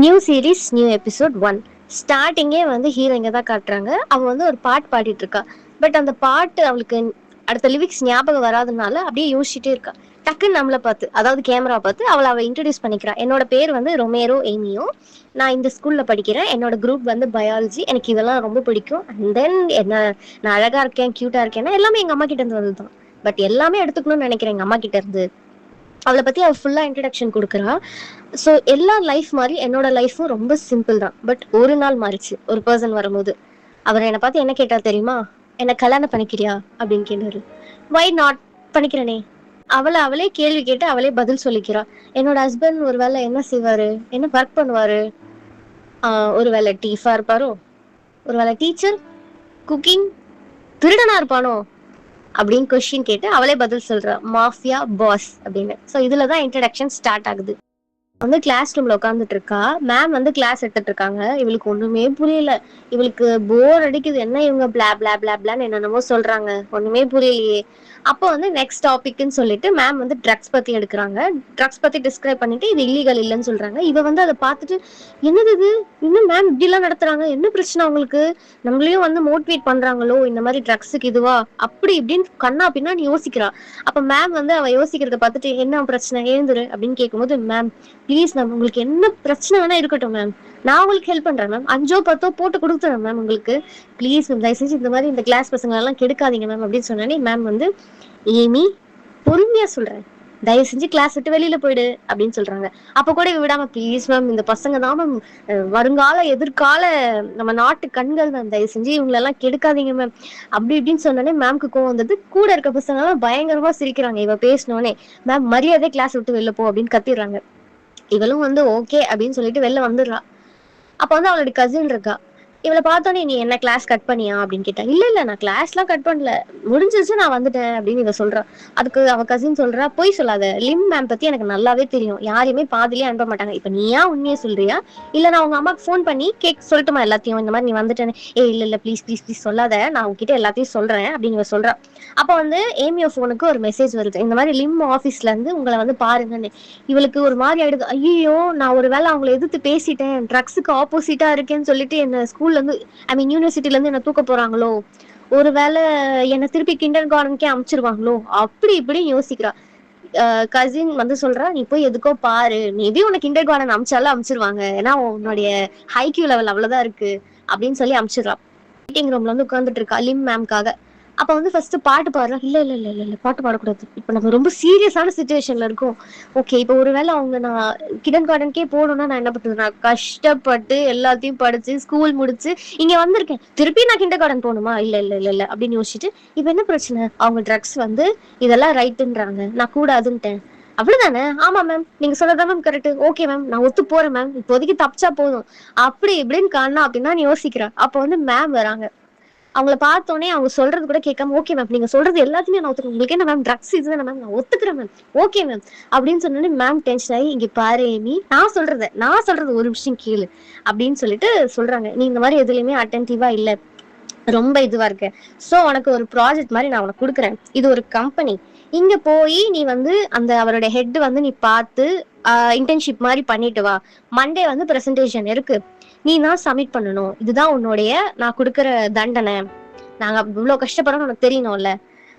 New series new episode 1. ஸ்டார்டிங்கே வந்து ஹீரோயிங்க தான் காட்டுறாங்க. அவ வந்து ஒரு பாட்டு பாடிட்டு இருக்கா. பட் அந்த பாட்டு அவளுக்கு அடுத்த லிரிக்ஸ் ஞாபகம் வராதனால அப்படியே யோசிச்சுட்டே இருக்கா. டக்குன்னு நம்மளை பார்த்து, அதாவது கேமரா பார்த்து அவ இன்ட்ரடியூஸ் பண்ணிக்கிறா. என்னோட பேர் வந்து ரொமேரோ ஏமியோ. நான் இந்த ஸ்கூல்ல படிக்கிறேன். என்னோட குரூப் வந்து பயாலஜி. எனக்கு இதெல்லாம் ரொம்ப பிடிக்கும். அண்ட் தென் என்ன, நான் அழகா இருக்கேன், கியூட்டா இருக்கேன்னா எல்லாமே எங்க அம்மா கிட்ட இருந்து வந்ததுதான். பட் எல்லாமே எடுத்துக்கணும்னு நினைக்கிறேன் எங்க அம்மா கிட்ட இருந்து. அவளை பத்தி அவ ஃபுல்லா இன்ட்ரடக்ஷன் கொடுக்குறா. ஸோ எல்லா லைஃப் மாதிரி என்னோட லைஃபும் ரொம்ப சிம்பிள் தான். பட் ஒரு நாள் மாறிச்சு. ஒரு பர்சன் வரும்போது அவர் என்னை பார்த்து என்ன கேட்டா தெரியுமா? என்ன கல்யாணம் பண்ணிக்கிறியா அப்படின்னு கேட்டாரு. வை நாட், பண்ணிக்கிறனே. அவளே கேள்வி கேட்டு அவளே பதில் சொல்லிக்கிறா. என்னோட ஹஸ்பண்ட் ஒரு வேளை என்ன செய்வாரு, என்ன ஒர்க் பண்ணுவாரு, ஒரு வேளை டீஃபா இருப்பாரோ, ஒரு வேளை டீச்சர், குக்கிங், திருடனா இருப்பானோ அப்படின்னு கொஸ்டின் கேட்டு அவளே பதில் சொல்றா. மாஃபியா பாஸ் அப்படின்னு. ஸோ இதுலதான் இன்ட்ரடக்ஷன் ஸ்டார்ட் ஆகுது. வந்து கிளாஸ் ரூம்ல உட்காந்துட்டு இருக்கா. மேம் வந்து கிளாஸ் எடுத்துட்டு இருக்காங்க. இவளுக்கு ஒண்ணுமே புரியல. இவளுக்கு போர் அடிக்குது. என்ன இவங்க பிளா பிளா பிளா பிளான்னு என்னென்னமோ சொல்றாங்க, ஒண்ணுமே புரியலையே. அப்போ வந்து நெக்ஸ்ட் டாபிக்னு சொல்லிட்டு மேம் வந்து ட்ரக்ஸ் பத்தி எடுக்கிறாங்க. ட்ரக்ஸ் பத்தி டிஸ்கிரைப் பண்ணிட்டு இது இல்லீகல் இல்லைன்னு சொல்றாங்க. இவ வந்து அதை பார்த்துட்டு, என்னது இது, இன்னும் மேம் இப்படி எல்லாம் நடத்துறாங்க, என்ன பிரச்சனை அவங்களுக்கு, நம்மளையும் வந்து மோட்டிவேட் பண்றாங்களோ இந்த மாதிரி ட்ரக்ஸுக்கு இதுவா அப்படி இப்படின்னு கண்ணா பின்னான்னு யோசிக்கிறா. அப்ப மேம் வந்து அவ யோசிக்கிறத பார்த்துட்டு, என்ன பிரச்சனை, எழுந்துரு அப்படின்னு கேட்கும்போது, மேம் ப்ளீஸ் மேம், உங்களுக்கு என்ன பிரச்சனை வேணா இருக்கட்டும் மேம், நான் உங்களுக்கு ஹெல்ப் பண்றேன் மேம், 5 10 போட்டு கொடுத்துறேன் மேம் உங்களுக்கு, ப்ளீஸ் மேம் தயவு செஞ்சு இந்த மாதிரி இந்த கிளாஸ் பசங்க எல்லாம் கெடுக்காதீங்க மேம் அப்படின்னு சொன்னானே மேம் வந்து, ஏமி பொறுமையா சொல்றேன், தயவு செஞ்சு கிளாஸ் விட்டு வெளியில போயிடு அப்படின்னு சொல்றாங்க. அப்ப கூட விடாம, ப்ளீஸ் மேம் இந்த பசங்க தான் மேம் வருங்கால எதிர்கால நம்ம நாட்டு கண்கள் மேம், தயவு செஞ்சு இவங்க எல்லாம் கெடுக்காதீங்க மேம் அப்படி இப்படின்னு சொன்னோடனே மேம்க்கு கோவம் வந்தது. கூட இருக்க பசங்க எல்லாம் பயங்கரமா சிரிக்கிறாங்க இவ பேசினோடனே. மேம் மரியாதை கிளாஸ் விட்டு வெளில போ அப்படின்னு கத்திடுறாங்க. இவளும் வந்து ஓகே அப்படின்னு சொல்லிட்டு வெளில வந்துடுறா. அப்ப வந்து அவளோட கசின் இருக்கா. இவளை பார்த்தோன்னே, நீ என்ன கிளாஸ் கட் பண்ணியா அப்படின்னு கேட்டா. இல்ல நான் கிளாஸ் எல்லாம் கட் பண்ணல, முடிஞ்சிருச்சு, நான் வந்துட்டேன் அப்படின்னு இவ சொல்றா. அதுக்கு அவ கசின் சொல்றா, போய் சொல்லாத, லிம் மேம் பத்தி எனக்கு நல்லாவே தெரியும், யாரையுமே பாதிலேயே அனுப்ப மாட்டாங்க. இப்ப நீயா உண்மையே சொல்றியா, இல்ல நான் உங்க அம்மாக்கு ஃபோன் பண்ணி சொல்லட்டுமா எல்லாத்தையும், இந்த மாதிரி நீ வந்துட்டேன்னு? இல்ல ப்ளீஸ் ப்ளீஸ் ப்ளீஸ் சொல்லாத, நான் உங்ககிட்ட எல்லாத்தையும் சொல்றேன் அப்படின்னு இவ சொல்றா. அப்ப வந்து ஏமியோ போனுக்கு ஒரு மெசேஜ் வருது, இந்த மாதிரி லிம் ஆபீஸ்ல இருந்து உங்களை வந்து பாருங்கன்னு. இவளுக்கு ஒரு மாதிரி ஆயிடுது. ஐயோ, நான் ஒரு வேளை அவங்களை எதிர்த்து பேசிட்டேன், ட்ரக்ஸுக்கு ஆப்போசிட்டா இருக்கேன்னு சொல்லிட்டு என்ன ஸ்கூல்ல இருந்து, ஐ மீன் யூனிவர்சிட்டில இருந்து என்ன தூக்க போறாங்களோ, ஒருவேளை என்ன திருப்பி கிண்டர் கார்டனுக்கே அனுப்பிச்சிருவாங்களோ அப்படி இப்படி யோசிக்கிறா. கசின் வந்து சொல்றா, நீ போய் எதுக்கோ பாரு, மேபி உனக்கு கிண்டர் கார்டன் அமிச்சாலும் அமிச்சிருவாங்க, ஏன்னா உன்னுடைய ஹைக்யூ லெவல் அவ்வளவுதான் இருக்கு அப்படின்னு சொல்லி அமிச்சிடுறா. மீட்டிங் ரூம்ல வந்து உட்கார்ந்துட்டு இருக்கா லிம் மேம்காக. அப்ப வந்து ஃபர்ஸ்ட் பாட்டு பாடுறோம். இல்ல இல்ல இல்ல இல்ல இல்ல பாட்டு பாடக்கூடாது, இப்ப நம்ம ரொம்ப சீரியஸான சுச்சுவேஷன்ல இருக்கோம். ஓகே, இப்ப ஒருவேளை அவங்க நான் கிடன் கார்டனுக்கே போகணும்னா நான் என்ன பண்றது, நான் கஷ்டப்பட்டு எல்லாத்தையும் படிச்சு ஸ்கூல் முடிச்சு இங்க வந்திருக்கேன், திருப்பி நான் கிண்டர் கார்டன் போகணுமா? இல்ல இல்ல இல்ல இல்ல அப்படின்னு யோசிச்சுட்டு, இப்ப என்ன பிரச்சனை, அவங்க ட்ரக்ஸ் வந்து இதெல்லாம் ரைட்டுன்றாங்க, நான் கூடாதுன்ட்டேன், அவ்வளவுதானே? ஆமா மேம், நீங்க சொன்னதான் மேம் கரெக்ட், ஓகே மேம் நான் ஒத்து போறேன் மேம், இப்போதைக்கு தப்பிச்சா போதும் அப்படி இப்படின்னு காணா அப்படின்னா யோசிக்கிறா. அப்ப வந்து மேம் வராங்க. அவங்கள பார்த்தோன்னே அவங்க சொல்றது கூட கேட்காம, ஓகே மேம் நீங்க சொல்றது எல்லாத்தையுமே நான் ஒத்துக்கிறேன், உங்களுக்கு என்ன மேம் ட்ரக்ஸ் இதுதானே மேம், நான் ஒத்துக்கிறேன் மேம், ஓகே மேம் அப்படின்னு சொன்னோன்னே மேம் டென்ஷன் ஆகி, இங்க பாரு ஏமி, நான் சொல்றது ஒரு விஷயம் கேளு அப்படின்னு சொல்லிட்டு சொல்றாங்க. நீ இந்த மாதிரி எதுலையுமே அட்டென்டிவா இல்ல, ரொம்ப இதுவா இருக்கு. சோ உனக்கு ஒரு ப்ராஜெக்ட் மாதிரி நான் உனக்கு கொடுக்குறேன். இது ஒரு கம்பெனி. இங்க போய் நீ வந்து அந்த அவரோட ஹெட் வந்து நீ பார்த்து இன்டர்ன்ஷிப் மாதிரி பண்ணிட்டு வா. மண்டே வந்து பிரசன்டேஷன் இருக்கு, நீ தான் சப்மிட் பண்ணணும். இதுதான் உன்னுடைய நான் கொடுக்குற தண்டனை. நாங்க இவ்வளவு கஷ்டப்படுறோம் உனக்கு தெரியணும்ல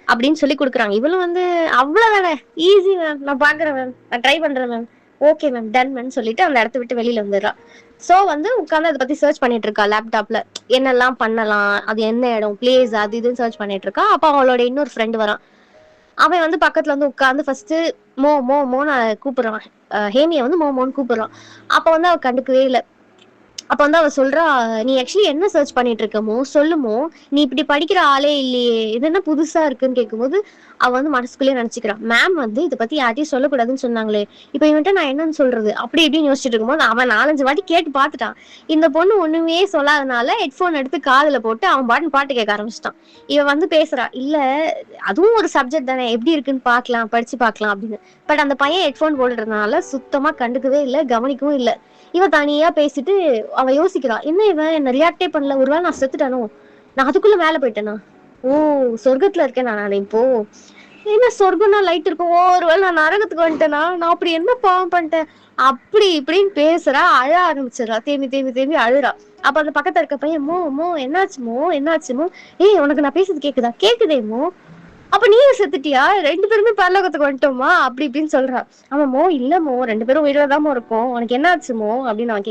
அப்படின்னு சொல்லி கொடுக்குறாங்க. இவளும் வந்து அவ்வளவுதானே, ஈஸி மேம், நான் பாக்குறேன் மேம், நான் ட்ரை பண்றேன் ma'am, okay ma'am done ma'am சொல்லிட்டு அந்த இடத்த விட்டு வெளியில வந்துடுறா. சோ வந்து உட்காந்து அதை பத்தி சர்ச் பண்ணிட்டு இருக்கா லேப்டாப்ல, என்னெல்லாம் பண்ணலாம், அது என்ன இடம், பிளேஸ், அது இதுன்னு சர்ச் பண்ணிட்டு இருக்கா. அப்ப அவளோட இன்னொரு ஃப்ரெண்டு வரான். அவன் வந்து பக்கத்துல வந்து உட்காந்து ஃபர்ஸ்ட் மோ மோ மோன்னு கூப்பிடுறான். ஹேமிய வந்து மோ மோன்னு கூப்பிடுறான். அப்ப வந்து அவ கண்டுக்கவே இல்லை. அப்ப வந்து அவ சொல்றா, நீ ஆக்சுவலி என்ன சர்ச் பண்ணிட்டு இருக்கமோ சொல்லுமோ, நீ இப்படி படிக்கிற ஆளே இல்லையே, இது என்ன புதுசா இருக்குன்னு கேட்கும்போது அவ வந்து மனசுக்குள்ளேயே நினைச்சுக்கிறான், மேம் வந்து இதை பத்தி யார்ட்டையும் சொல்லக்கூடாதுன்னு சொன்னாங்களே, இப்ப இவன்ட்ட நான் என்னன்னு சொல்றது அப்படி இப்படின்னு யோசிச்சுட்டு இருக்கும்போது அவன் 4 5 வாட்டி கேட்டு பார்த்துட்டான். இந்த பொண்ணு ஒண்ணுமே சொல்லாதனால ஹெட்போன் எடுத்து காதுல போட்டு அவன் பாட்டு கேட்க ஆரம்பிச்சிட்டான். இவன் வந்து பேசுறா, இல்ல அதுவும் ஒரு சப்ஜெக்ட் தானே, எப்படி இருக்குன்னு பாக்கலாம், படிச்சு பாக்கலாம் அப்படின்னு. பட் அந்த பையன் ஹெட்போன் போட்டுறதுனால சுத்தமா கண்டுக்கவே இல்லை, கவனிக்கவும் இல்லை. இவன் தனியா பேசிட்டு அவ யோசிக்கிறா, என்ன இவன் என்ன ரியாக்டே பண்ணல, ஒருவேளை நான் செத்துட்டானோ, நான் அதுக்குள்ள மேல போயிட்டேனா, ஓ சொர்க்கத்துல இருக்கேன் நான் இப்போ, என்ன சொர்க்கம்னா லைட் இருக்கும், ஒருவேளை நான் நரகத்துக்கு வந்துட்டேனா, நான் அப்படி என்ன பாவம் பண்ணிட்டேன் அப்படி இப்படின்னு பேசுறா, அழ ஆரம்பிச்சிடுறா. தேம்பி தேம்பி தேம்பி அழுறா. அப்ப அந்த பக்கத்துல இருக்க பையன், "மோ மோ என்னாச்சு மோ என்னாச்சு மோ? ஏய் உனக்கு நான் பேசுறது கேக்குதா? கேக்குதே மோ. அப்ப நீயும் செத்துட்டியா? 2 பேருமே பரலோகத்துக்கு வந்துட்டோமா?" அப்படி இப்படின்னு சொல்றா. அவன், "மோ இல்ல மோ 2 பேரும் உயிரோட தான் இருக்கோம். உனக்கு என்ன ஆச்சு மோ?" அப்படின்னு அவன் கேட்கிறான்.